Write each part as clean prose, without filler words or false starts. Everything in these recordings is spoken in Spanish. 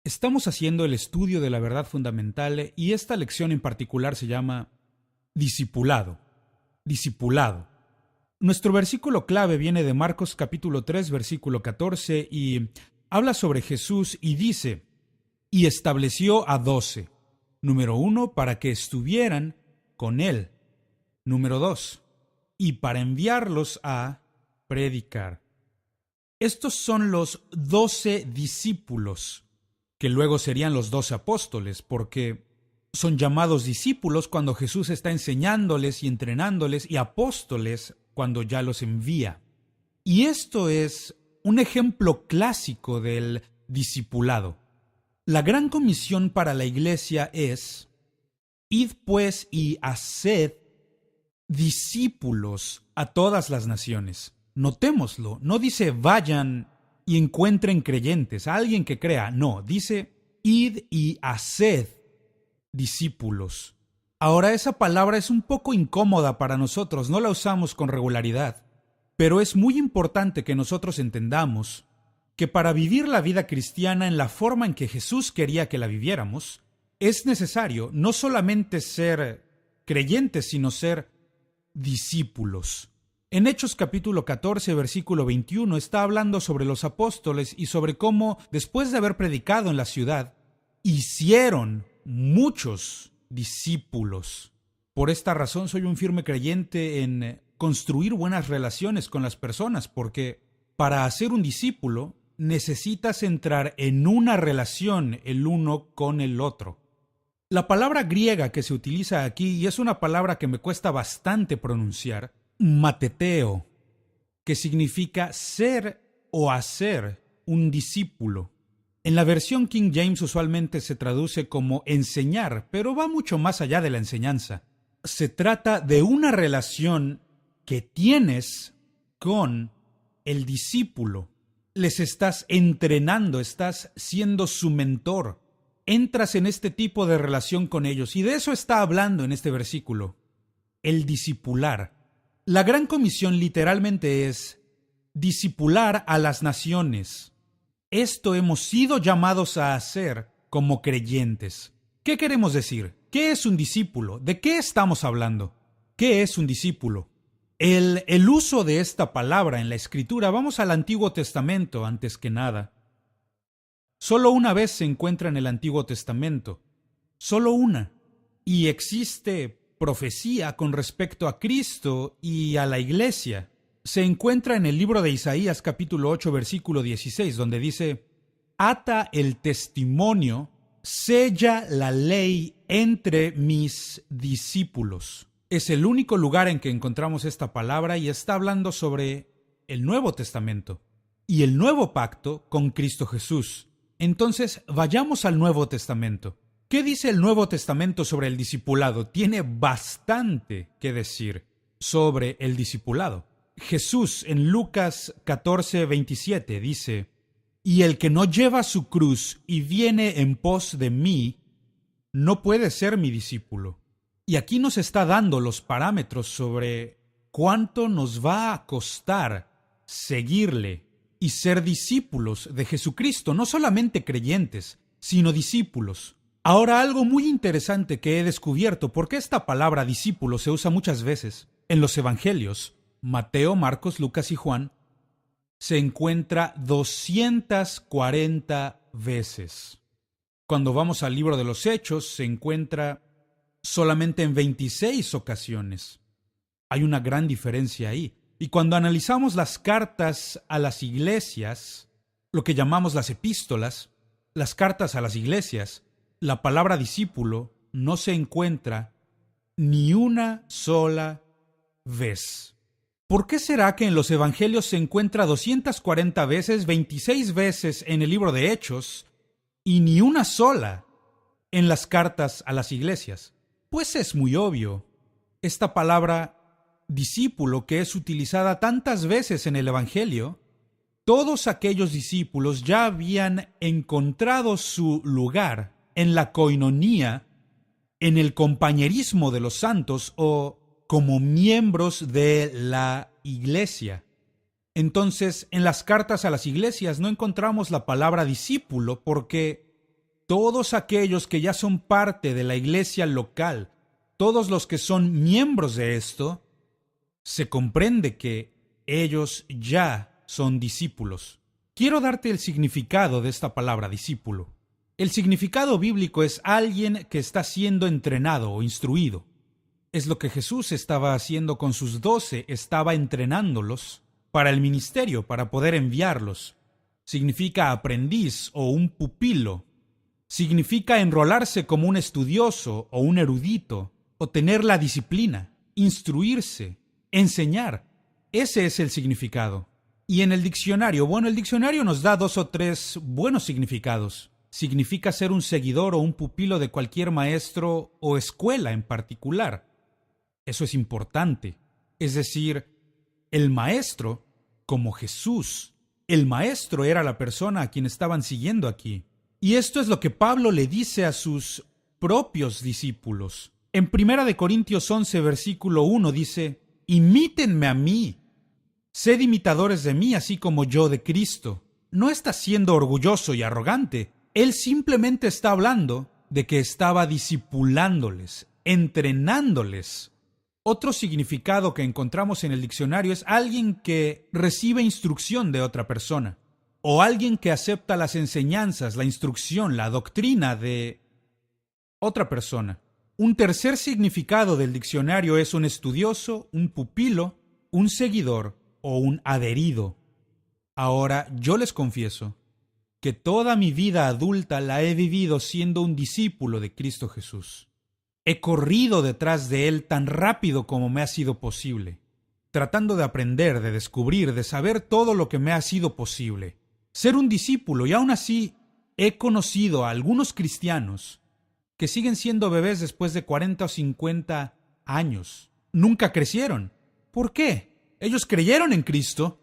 Estamos haciendo el estudio de la verdad fundamental y esta lección en particular se llama discipulado. Discipulado. Nuestro versículo clave viene de Marcos capítulo 3, versículo 14 y habla sobre Jesús y dice, y estableció a 12. Número 1, para que estuvieran con él. Número 2, y para enviarlos a predicar. Estos son los 12 discípulos, que luego serían los 12 apóstoles, porque son llamados discípulos cuando Jesús está enseñándoles y entrenándoles, y apóstoles cuando ya los envía. Y esto es un ejemplo clásico del discipulado. La gran comisión para la iglesia es: id pues y haced discípulos a todas las naciones. Notémoslo, no dice vayan y encuentren creyentes, a alguien que crea, no, dice id y haced discípulos. Ahora esa palabra es un poco incómoda para nosotros, no la usamos con regularidad, pero es muy importante que nosotros entendamos que para vivir la vida cristiana en la forma en que Jesús quería que la viviéramos, es necesario no solamente ser creyentes, sino ser discípulos. En Hechos capítulo 14, versículo 21, está hablando sobre los apóstoles y sobre cómo, después de haber predicado en la ciudad, hicieron muchos discípulos. Por esta razón soy un firme creyente en construir buenas relaciones con las personas, porque para hacer un discípulo necesitas entrar en una relación el uno con el otro. La palabra griega que se utiliza aquí, y es una palabra que me cuesta bastante pronunciar, mateteo, que significa ser o hacer un discípulo. En la versión King James usualmente se traduce como enseñar, pero va mucho más allá de la enseñanza. Se trata de una relación que tienes con el discípulo. Les estás entrenando, estás siendo su mentor. Entras en este tipo de relación con ellos, y de eso está hablando en este versículo. El discipular. La gran comisión literalmente es discipular a las naciones. Esto hemos sido llamados a hacer como creyentes. ¿Qué queremos decir? ¿Qué es un discípulo? ¿De qué estamos hablando? ¿Qué es un discípulo? El uso de esta palabra en la Escritura, vamos al Antiguo Testamento antes que nada. Solo una vez se encuentra en el Antiguo Testamento. Solo una. Y existe profecía con respecto a Cristo y a la Iglesia. Se encuentra en el libro de Isaías capítulo 8 versículo 16, donde dice: ata el testimonio, sella la ley entre mis discípulos. Es el único lugar en que encontramos esta palabra y está hablando sobre el Nuevo Testamento y el nuevo pacto con Cristo Jesús. Entonces, vayamos al Nuevo Testamento. ¿Qué dice el Nuevo Testamento sobre el discipulado? Tiene bastante que decir sobre el discipulado. Jesús en Lucas 14, 27 dice: y el que no lleva su cruz y viene en pos de mí, no puede ser mi discípulo. Y aquí nos está dando los parámetros sobre cuánto nos va a costar seguirle y ser discípulos de Jesucristo, no solamente creyentes, sino discípulos. Ahora, algo muy interesante que he descubierto, porque esta palabra discípulo se usa muchas veces en los evangelios, Mateo, Marcos, Lucas y Juan, se encuentra 240 veces. Cuando vamos al libro de los Hechos, se encuentra solamente en 26 ocasiones. Hay una gran diferencia ahí. Y cuando analizamos las cartas a las iglesias, lo que llamamos las epístolas, las cartas a las iglesias, la palabra discípulo no se encuentra ni una sola vez. ¿Por qué será que en los evangelios se encuentra 240 veces, 26 veces en el libro de Hechos y ni una sola en las cartas a las iglesias? Pues es muy obvio. Esta palabra discípulo, que es utilizada tantas veces en el evangelio, todos aquellos discípulos ya habían encontrado su lugar en la coinonía, en el compañerismo de los santos o como miembros de la iglesia. Entonces, en las cartas a las iglesias no encontramos la palabra discípulo porque todos aquellos que ya son parte de la iglesia local, todos los que son miembros de esto, se comprende que ellos ya son discípulos. Quiero darte el significado de esta palabra discípulo. El significado bíblico es alguien que está siendo entrenado o instruido. Es lo que Jesús estaba haciendo con sus 12, estaba entrenándolos para el ministerio, para poder enviarlos. Significa aprendiz o un pupilo. Significa enrolarse como un estudioso o un erudito, o tener la disciplina, instruirse, enseñar. Ese es el significado. Y en el diccionario, el diccionario nos da 2 o 3 buenos significados. Significa ser un seguidor o un pupilo de cualquier maestro o escuela en particular. Eso es importante. Es decir, el maestro, como Jesús, el maestro era la persona a quien estaban siguiendo aquí. Y esto es lo que Pablo le dice a sus propios discípulos. En 1 Corintios 11, versículo 1 dice: «Imítenme a mí, sed imitadores de mí, así como yo de Cristo». No está siendo orgulloso y arrogante. Él simplemente está hablando de que estaba discipulándoles, entrenándoles. Otro significado que encontramos en el diccionario es alguien que recibe instrucción de otra persona, o alguien que acepta las enseñanzas, la instrucción, la doctrina de otra persona. Un tercer significado del diccionario es un estudioso, un pupilo, un seguidor o un adherido. Ahora, yo les confieso que toda mi vida adulta la he vivido siendo un discípulo de Cristo Jesús. He corrido detrás de Él tan rápido como me ha sido posible, tratando de aprender, de descubrir, de saber todo lo que me ha sido posible. Ser un discípulo, y aún así he conocido a algunos cristianos que siguen siendo bebés después de 40 o 50 años. Nunca crecieron. ¿Por qué? Ellos creyeron en Cristo,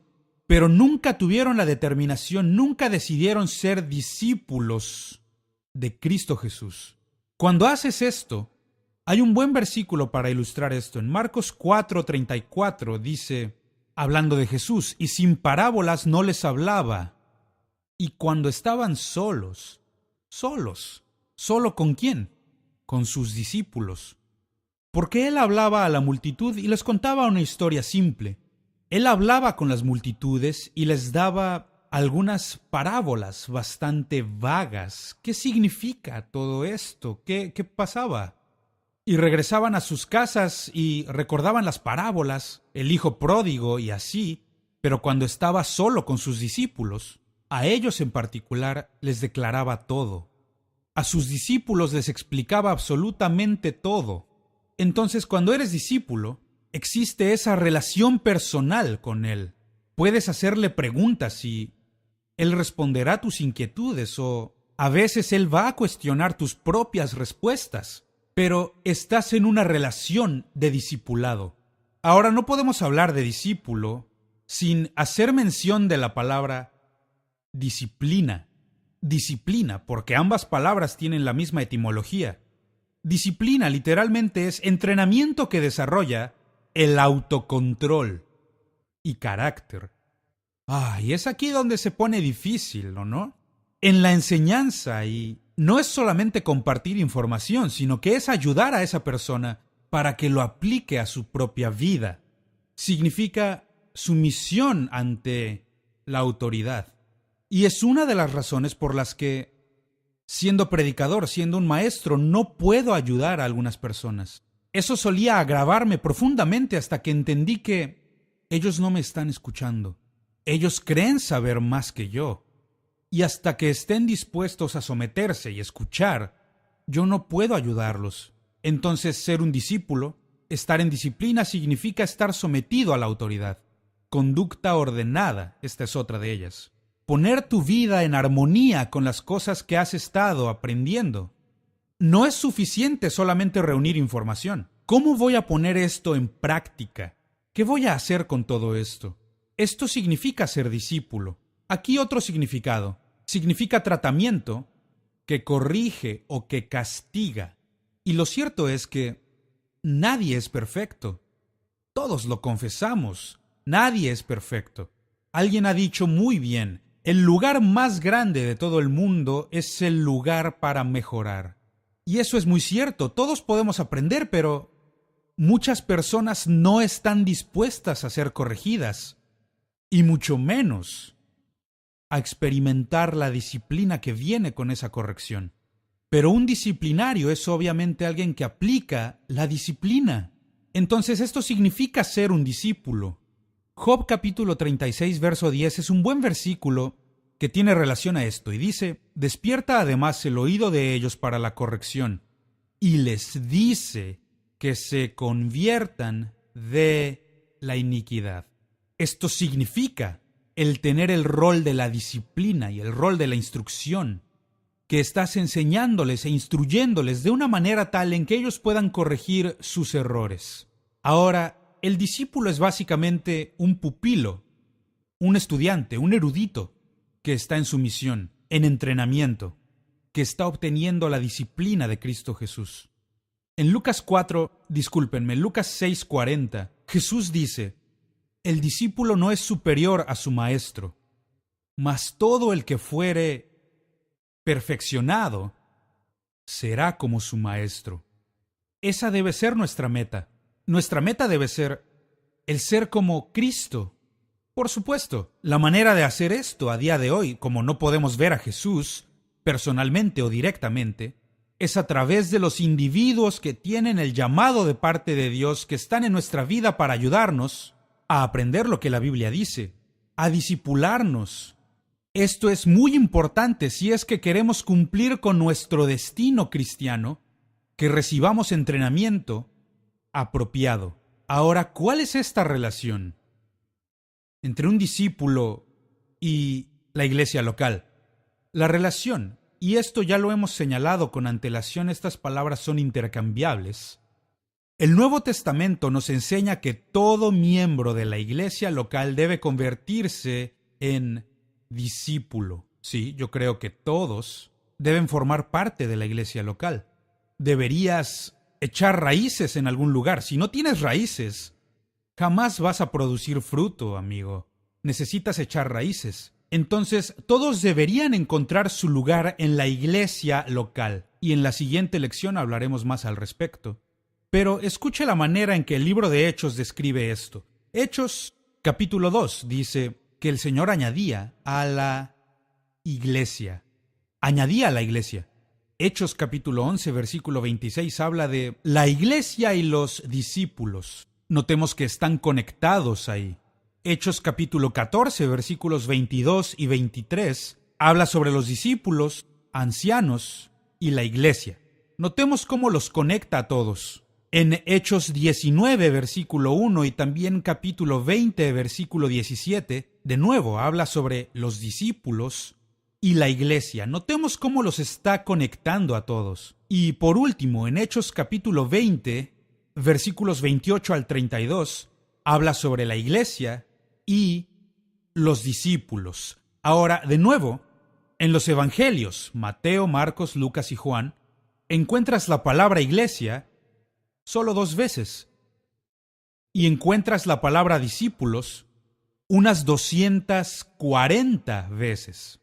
pero nunca tuvieron la determinación, nunca decidieron ser discípulos de Cristo Jesús. Cuando haces esto, hay un buen versículo para ilustrar esto. En Marcos 4:34 dice, hablando de Jesús, «Y sin parábolas no les hablaba». Y cuando estaban solos, ¿solo con quién? Con sus discípulos. Porque Él hablaba a la multitud y les contaba una historia simple. Él hablaba con las multitudes y les daba algunas parábolas bastante vagas. ¿Qué significa todo esto? ¿Qué pasaba? Y regresaban a sus casas y recordaban las parábolas, el hijo pródigo y así, pero cuando estaba solo con sus discípulos, a ellos en particular les declaraba todo. A sus discípulos les explicaba absolutamente todo. Entonces, cuando eres discípulo, existe esa relación personal con Él. Puedes hacerle preguntas y Él responderá tus inquietudes, o a veces Él va a cuestionar tus propias respuestas. Pero estás en una relación de discipulado. Ahora, no podemos hablar de discípulo sin hacer mención de la palabra disciplina. Disciplina, porque ambas palabras tienen la misma etimología. Disciplina literalmente es entrenamiento que desarrolla el autocontrol y carácter. Y es aquí donde se pone difícil, ¿no? En la enseñanza, y no es solamente compartir información, sino que es ayudar a esa persona para que lo aplique a su propia vida. Significa sumisión ante la autoridad. Y es una de las razones por las que, siendo predicador, siendo un maestro, no puedo ayudar a algunas personas. Eso solía agravarme profundamente hasta que entendí que ellos no me están escuchando. Ellos creen saber más que yo. Y hasta que estén dispuestos a someterse y escuchar, yo no puedo ayudarlos. Entonces, ser un discípulo, estar en disciplina, significa estar sometido a la autoridad. Conducta ordenada, esta es otra de ellas. Poner tu vida en armonía con las cosas que has estado aprendiendo. No es suficiente solamente reunir información. ¿Cómo voy a poner esto en práctica? ¿Qué voy a hacer con todo esto? Esto significa ser discípulo. Aquí otro significado. Significa tratamiento que corrige o que castiga. Y lo cierto es que nadie es perfecto. Todos lo confesamos. Nadie es perfecto. Alguien ha dicho muy bien, El lugar más grande de todo el mundo es el lugar para mejorar. Y eso es muy cierto, todos podemos aprender, pero muchas personas no están dispuestas a ser corregidas, y mucho menos a experimentar la disciplina que viene con esa corrección. Pero un disciplinario es obviamente alguien que aplica la disciplina. Entonces esto significa ser un discípulo. Job capítulo 36, verso 10 es un buen versículo que tiene relación a esto y dice: despierta además el oído de ellos para la corrección y les dice que se conviertan de la iniquidad. Esto significa el tener el rol de la disciplina y el rol de la instrucción, que estás enseñándoles e instruyéndoles de una manera tal en que ellos puedan corregir sus errores. Ahora, el discípulo es básicamente un pupilo, un estudiante, un erudito, que está en su misión, en entrenamiento, que está obteniendo la disciplina de Cristo Jesús. En Lucas 6:40, Jesús dice: el discípulo no es superior a su maestro, mas todo el que fuere perfeccionado será como su maestro. Esa debe ser nuestra meta. Nuestra meta debe ser el ser como Cristo. Por supuesto, la manera de hacer esto a día de hoy, como no podemos ver a Jesús personalmente o directamente, es a través de los individuos que tienen el llamado de parte de Dios, que están en nuestra vida para ayudarnos a aprender lo que la Biblia dice, a discipularnos. Esto es muy importante si es que queremos cumplir con nuestro destino cristiano, que recibamos entrenamiento apropiado. Ahora, ¿cuál es esta relación entre un discípulo y la iglesia local? La relación, y esto ya lo hemos señalado con antelación, estas palabras son intercambiables. El Nuevo Testamento nos enseña que todo miembro de la iglesia local debe convertirse en discípulo. Sí, yo creo que todos deben formar parte de la iglesia local. Deberías echar raíces en algún lugar. Si no tienes raíces, jamás vas a producir fruto, amigo. Necesitas echar raíces. Entonces, todos deberían encontrar su lugar en la iglesia local. Y en la siguiente lección hablaremos más al respecto. Pero escuche la manera en que el libro de Hechos describe esto. Hechos capítulo 2 dice que el Señor añadía a la iglesia. Añadía a la iglesia. Hechos capítulo 11, versículo 26 habla de la iglesia y los discípulos. Notemos que están conectados ahí. Hechos capítulo 14, versículos 22 y 23 habla sobre los discípulos, ancianos y la iglesia. Notemos cómo los conecta a todos. En Hechos 19, versículo 1 y también capítulo 20, versículo 17, de nuevo habla sobre los discípulos y la iglesia. Notemos cómo los está conectando a todos. Y por último, en Hechos capítulo 20, versículos 28 al 32, habla sobre la iglesia y los discípulos. Ahora, de nuevo, en los evangelios, Mateo, Marcos, Lucas y Juan, encuentras la palabra iglesia solo 2 veces. Y encuentras la palabra discípulos unas 240 veces.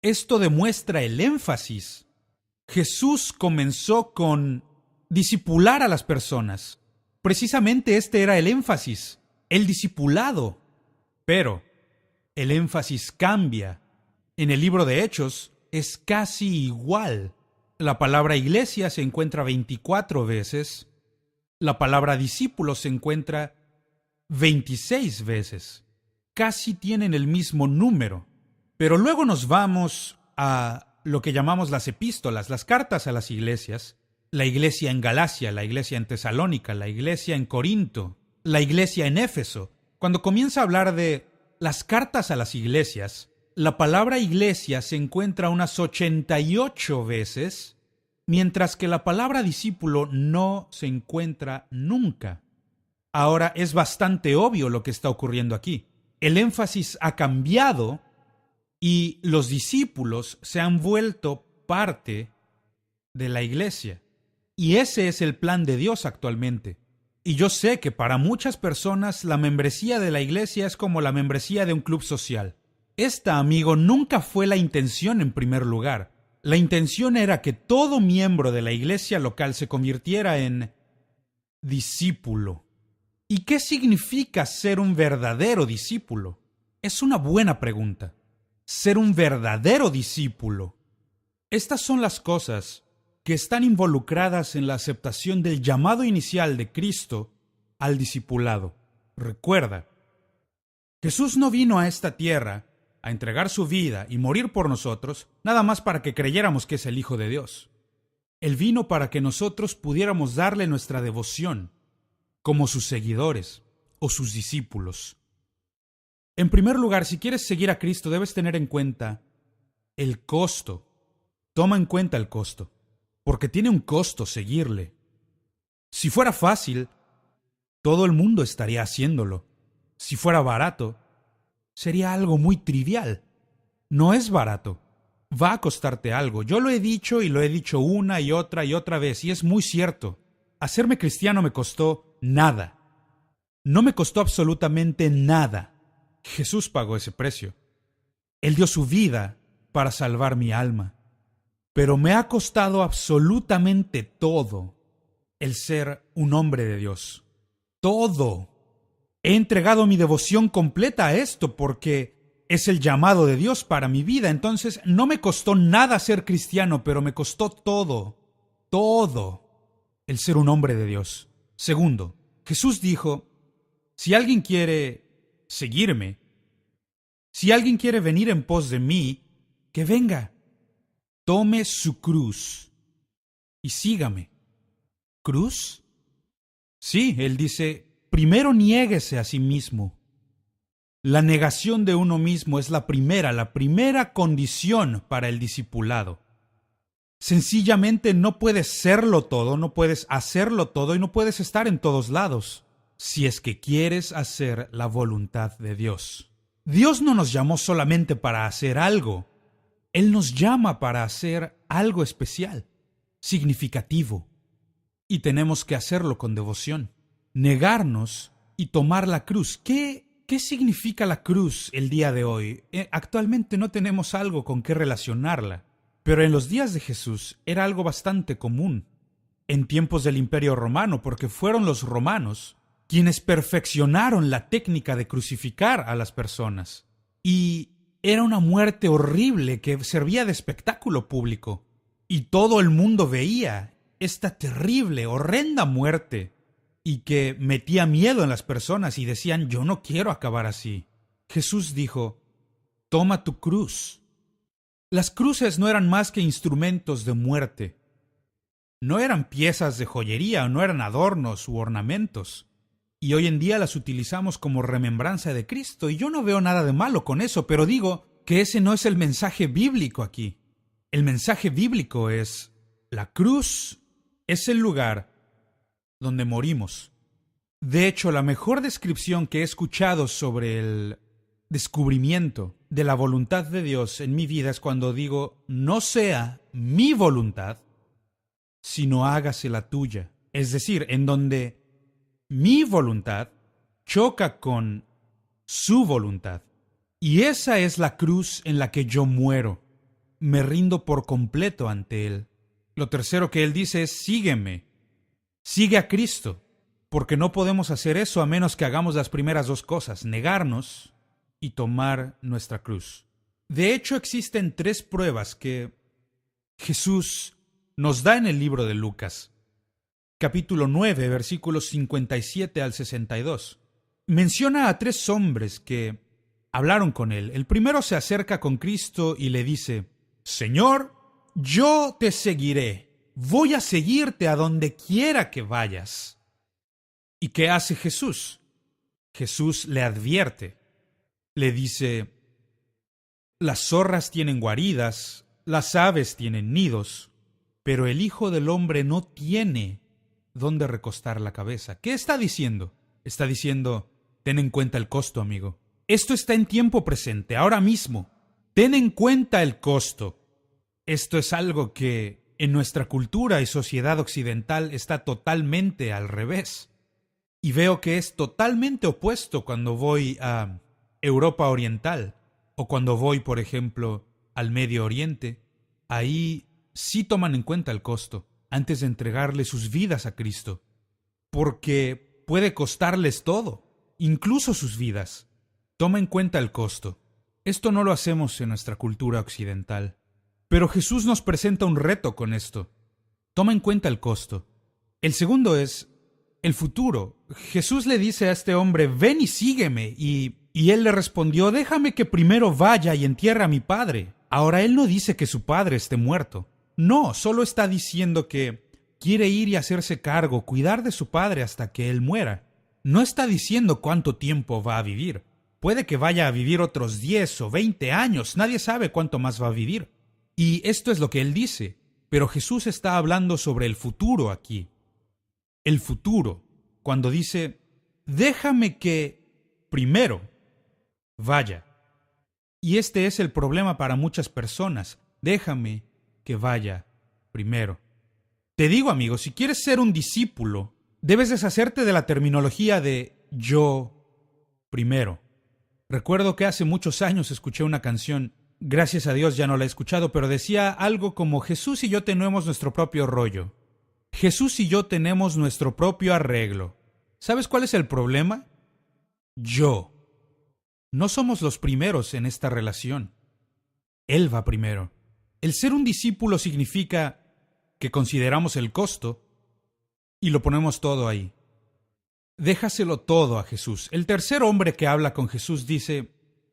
Esto demuestra el énfasis. Jesús comenzó con discipular a las personas. Precisamente este era el énfasis, el discipulado. Pero el énfasis cambia. En el libro de Hechos es casi igual. La palabra iglesia se encuentra 24 veces. La palabra discípulo se encuentra 26 veces. Casi tienen el mismo número. Pero luego nos vamos a lo que llamamos las epístolas, las cartas a las iglesias. La iglesia en Galacia, la iglesia en Tesalónica, la iglesia en Corinto, la iglesia en Éfeso. Cuando comienza a hablar de las cartas a las iglesias, la palabra iglesia se encuentra unas 88 veces, mientras que la palabra discípulo no se encuentra nunca. Ahora es bastante obvio lo que está ocurriendo aquí. El énfasis ha cambiado y los discípulos se han vuelto parte de la iglesia. Y ese es el plan de Dios actualmente. Y yo sé que para muchas personas la membresía de la iglesia es como la membresía de un club social. Esta, amigo, nunca fue la intención en primer lugar. La intención era que todo miembro de la iglesia local se convirtiera en discípulo. ¿Y qué significa ser un verdadero discípulo? Es una buena pregunta. Ser un verdadero discípulo. Estas son las cosas que están involucradas en la aceptación del llamado inicial de Cristo al discipulado. Recuerda, Jesús no vino a esta tierra a entregar su vida y morir por nosotros, nada más para que creyéramos que es el Hijo de Dios. Él vino para que nosotros pudiéramos darle nuestra devoción, como sus seguidores o sus discípulos. En primer lugar, si quieres seguir a Cristo, debes tener en cuenta el costo. Toma en cuenta el costo, porque tiene un costo seguirle. Si fuera fácil, todo el mundo estaría haciéndolo. Si fuera barato, sería algo muy trivial. No es barato. Va a costarte algo. Yo lo he dicho y lo he dicho una y otra vez, y es muy cierto. Hacerme cristiano me costó nada. No me costó absolutamente nada. Jesús pagó ese precio. Él dio su vida para salvar mi alma. Pero me ha costado absolutamente todo el ser un hombre de Dios. Todo. He entregado mi devoción completa a esto porque es el llamado de Dios para mi vida. Entonces no me costó nada ser cristiano, pero me costó todo el ser un hombre de Dios. Segundo, Jesús dijo, si alguien quiere seguirme, si alguien quiere venir en pos de mí, que venga, tome su cruz y sígame. ¿Cruz? Sí, él dice, primero niéguese a sí mismo. La negación de uno mismo es la primera condición para el discipulado. Sencillamente no puedes serlo todo, no puedes hacerlo todo y no puedes estar en todos lados, si es que quieres hacer la voluntad de Dios. Dios no nos llamó solamente para hacer algo. Él nos llama para hacer algo especial, significativo. Y tenemos que hacerlo con devoción. Negarnos y tomar la cruz. ¿Qué significa la cruz el día de hoy? Actualmente no tenemos algo con qué relacionarla, pero en los días de Jesús era algo bastante común. En tiempos del Imperio Romano, porque fueron los romanos quienes perfeccionaron la técnica de crucificar a las personas. Y era una muerte horrible que servía de espectáculo público. Y todo el mundo veía esta terrible, horrenda muerte. Y que metía miedo en las personas y decían, yo no quiero acabar así. Jesús dijo, toma tu cruz. Las cruces no eran más que instrumentos de muerte. No eran piezas de joyería, no eran adornos u ornamentos. Y hoy en día las utilizamos como remembranza de Cristo, y yo no veo nada de malo con eso, pero digo que ese no es el mensaje bíblico aquí. El mensaje bíblico es, la cruz es el lugar donde morimos. De hecho, la mejor descripción que he escuchado sobre el descubrimiento de la voluntad de Dios en mi vida es cuando digo, no sea mi voluntad, sino hágase la tuya. Es decir, en donde mi voluntad choca con su voluntad. Y esa es la cruz en la que yo muero. Me rindo por completo ante Él. Lo tercero que Él dice es, sígueme. Sigue a Cristo, porque no podemos hacer eso a menos que hagamos las primeras dos cosas, negarnos y tomar nuestra cruz. De hecho, existen 3 pruebas que Jesús nos da en el libro de Lucas, capítulo 9, versículos 57 al 62. Menciona a 3 hombres que hablaron con él. El primero se acerca con Cristo y le dice, Señor, yo te seguiré. Voy a seguirte a donde quiera que vayas. ¿Y qué hace Jesús? Jesús le advierte. Le dice, las zorras tienen guaridas, las aves tienen nidos, pero el Hijo del Hombre no tiene dónde recostar la cabeza. ¿Qué está diciendo? Está diciendo, ten en cuenta el costo, amigo. Esto está en tiempo presente, ahora mismo. Ten en cuenta el costo. Esto es algo que en nuestra cultura y sociedad occidental está totalmente al revés. Y veo que es totalmente opuesto cuando voy a Europa Oriental O cuando voy, por ejemplo, al Medio Oriente, ahí sí toman en cuenta el costo antes de entregarle sus vidas a Cristo, porque puede costarles todo, incluso sus vidas. Toma en cuenta el costo. Esto no lo hacemos en nuestra cultura occidental, pero Jesús nos presenta un reto con esto. Toma en cuenta el costo. El segundo es el futuro. Jesús le dice a este hombre, ven y sígueme, y él le respondió, déjame que primero vaya y entierre a mi padre. Ahora él no dice que su padre esté muerto. No, solo está diciendo que quiere ir y hacerse cargo, cuidar de su padre hasta que él muera. No está diciendo cuánto tiempo va a vivir. Puede que vaya a vivir otros 10 o 20 años, nadie sabe cuánto más va a vivir. Y esto es lo que él dice, pero Jesús está hablando sobre el futuro aquí. El futuro, cuando dice, déjame que primero vaya. Y este es el problema para muchas personas, déjame que vaya primero. Te digo, amigo, si quieres ser un discípulo, debes deshacerte de la terminología de yo primero. Recuerdo que hace muchos años escuché una canción, gracias a Dios ya no la he escuchado, pero decía algo como Jesús y yo tenemos nuestro propio rollo. Jesús y yo tenemos nuestro propio arreglo. ¿Sabes cuál es el problema? Yo. No somos los primeros en esta relación. Él va primero. El ser un discípulo significa que consideramos el costo y lo ponemos todo ahí. Déjaselo todo a Jesús. El tercer hombre que habla con Jesús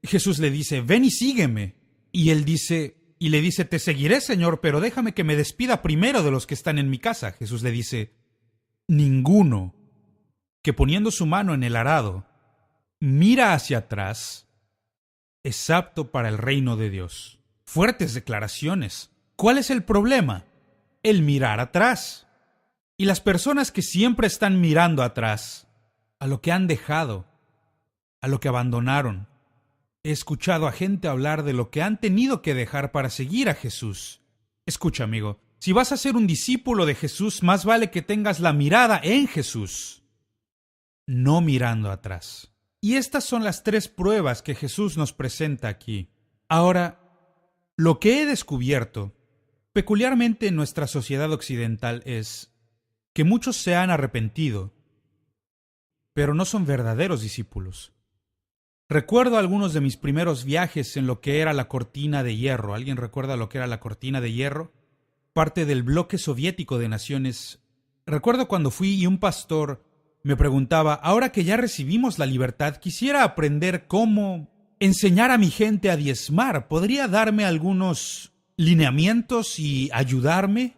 Jesús le dice, ven y sígueme. Y él le dice, te seguiré, Señor, pero déjame que me despida primero de los que están en mi casa. Jesús le dice, ninguno que poniendo su mano en el arado mira hacia atrás es apto para el reino de Dios. Fuertes declaraciones. ¿Cuál es el problema? El mirar atrás. Y las personas que siempre están mirando atrás, a lo que han dejado, a lo que abandonaron. He escuchado a gente hablar de lo que han tenido que dejar para seguir a Jesús. Escucha, amigo, si vas a ser un discípulo de Jesús, más vale que tengas la mirada en Jesús, no mirando atrás. Y estas son las 3 pruebas que Jesús nos presenta aquí. Ahora, lo que he descubierto, peculiarmente en nuestra sociedad occidental, es que muchos se han arrepentido, pero no son verdaderos discípulos. Recuerdo algunos de mis primeros viajes en lo que era la cortina de hierro. ¿Alguien recuerda lo que era la cortina de hierro? Parte del bloque soviético de naciones. Recuerdo cuando fui y un pastor me preguntaba, ahora que ya recibimos la libertad, quisiera aprender cómo enseñar a mi gente a diezmar. ¿Podría darme algunos lineamientos y ayudarme?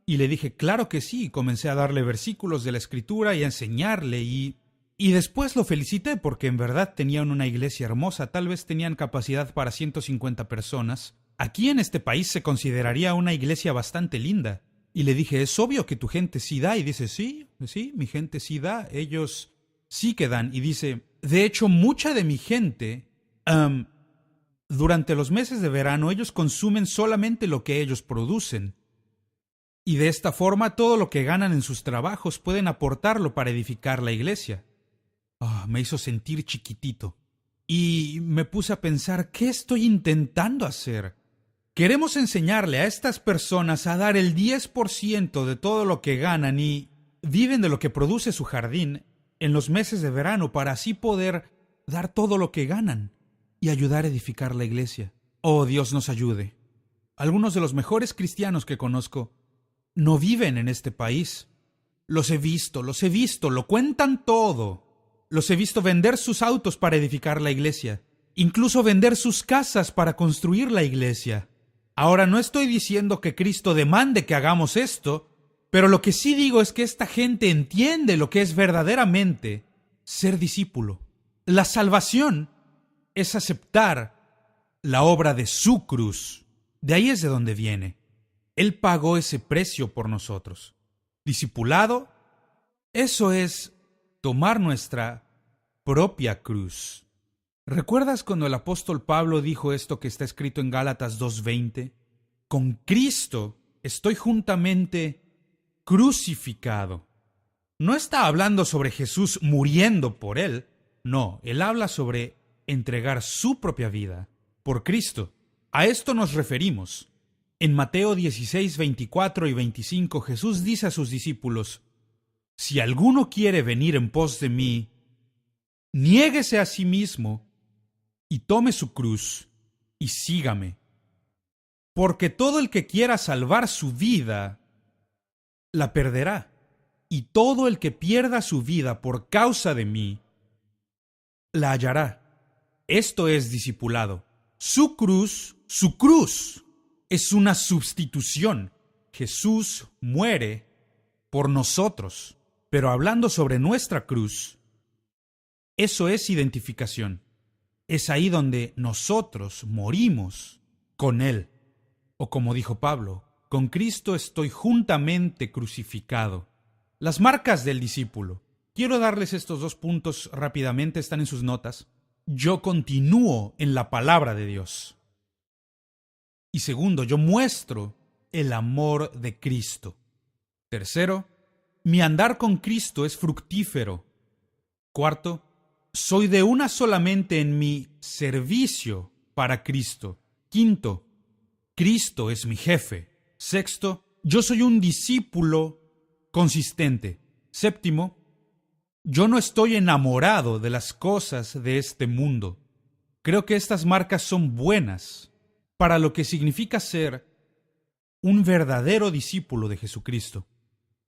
Y le dije, claro que sí. Comencé a darle versículos de la Escritura y a enseñarle y después lo felicité porque en verdad tenían una iglesia hermosa, tal vez tenían capacidad para 150 personas. Aquí en este país se consideraría una iglesia bastante linda. Y le dije, es obvio que tu gente sí da. Y dice, sí, mi gente sí da, ellos sí que dan. Y dice, de hecho, mucha de mi gente, durante los meses de verano, ellos consumen solamente lo que ellos producen. Y de esta forma, todo lo que ganan en sus trabajos pueden aportarlo para edificar la iglesia. Me hizo sentir chiquitito. Y me puse a pensar, ¿qué estoy intentando hacer? Queremos enseñarle a estas personas a dar el 10% de todo lo que ganan y viven de lo que produce su jardín en los meses de verano para así poder dar todo lo que ganan y ayudar a edificar la iglesia. Oh, Dios nos ayude. Algunos de los mejores cristianos que conozco no viven en este país. Los he visto, lo cuentan todo. Los he visto vender sus autos para edificar la iglesia, incluso vender sus casas para construir la iglesia. Ahora, no estoy diciendo que Cristo demande que hagamos esto, pero lo que sí digo es que esta gente entiende lo que es verdaderamente ser discípulo. La salvación es aceptar la obra de su cruz. De ahí es de donde viene. Él pagó ese precio por nosotros. Discipulado, eso es tomar nuestra propia cruz. ¿Recuerdas cuando el apóstol Pablo dijo esto que está escrito en Gálatas 2:20? Con Cristo estoy juntamente crucificado. No está hablando sobre Jesús muriendo por él. No, él habla sobre entregar su propia vida por Cristo. A esto nos referimos. En Mateo 16, 24 y 25, Jesús dice a sus discípulos: Si alguno quiere venir en pos de mí, niéguese a sí mismo y tome su cruz y sígame. Porque todo el que quiera salvar su vida, la perderá. Y todo el que pierda su vida por causa de mí, la hallará. Esto es discipulado. Su cruz, es una sustitución. Jesús muere por nosotros. Pero hablando sobre nuestra cruz, eso es identificación. Es ahí donde nosotros morimos con Él. O como dijo Pablo, con Cristo estoy juntamente crucificado. Las marcas del discípulo. Quiero darles estos 2 puntos rápidamente, están en sus notas. Yo continúo en la palabra de Dios. Y segundo, yo muestro el amor de Cristo. Tercero, mi andar con Cristo es fructífero. Cuarto, soy de una solamente en mi servicio para Cristo. Quinto, Cristo es mi jefe. Sexto, yo soy un discípulo consistente. Séptimo, yo no estoy enamorado de las cosas de este mundo. Creo que estas marcas son buenas para lo que significa ser un verdadero discípulo de Jesucristo.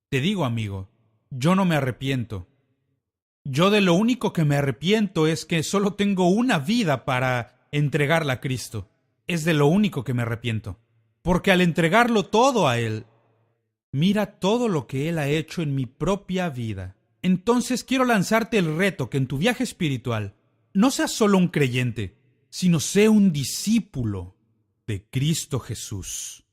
Te digo, amigo, yo no me arrepiento. Yo de lo único que me arrepiento es que solo tengo una vida para entregarla a Cristo. Es de lo único que me arrepiento. Porque al entregarlo todo a Él, mira todo lo que Él ha hecho en mi propia vida. Entonces quiero lanzarte el reto que en tu viaje espiritual no seas solo un creyente, sino sé un discípulo de Cristo Jesús.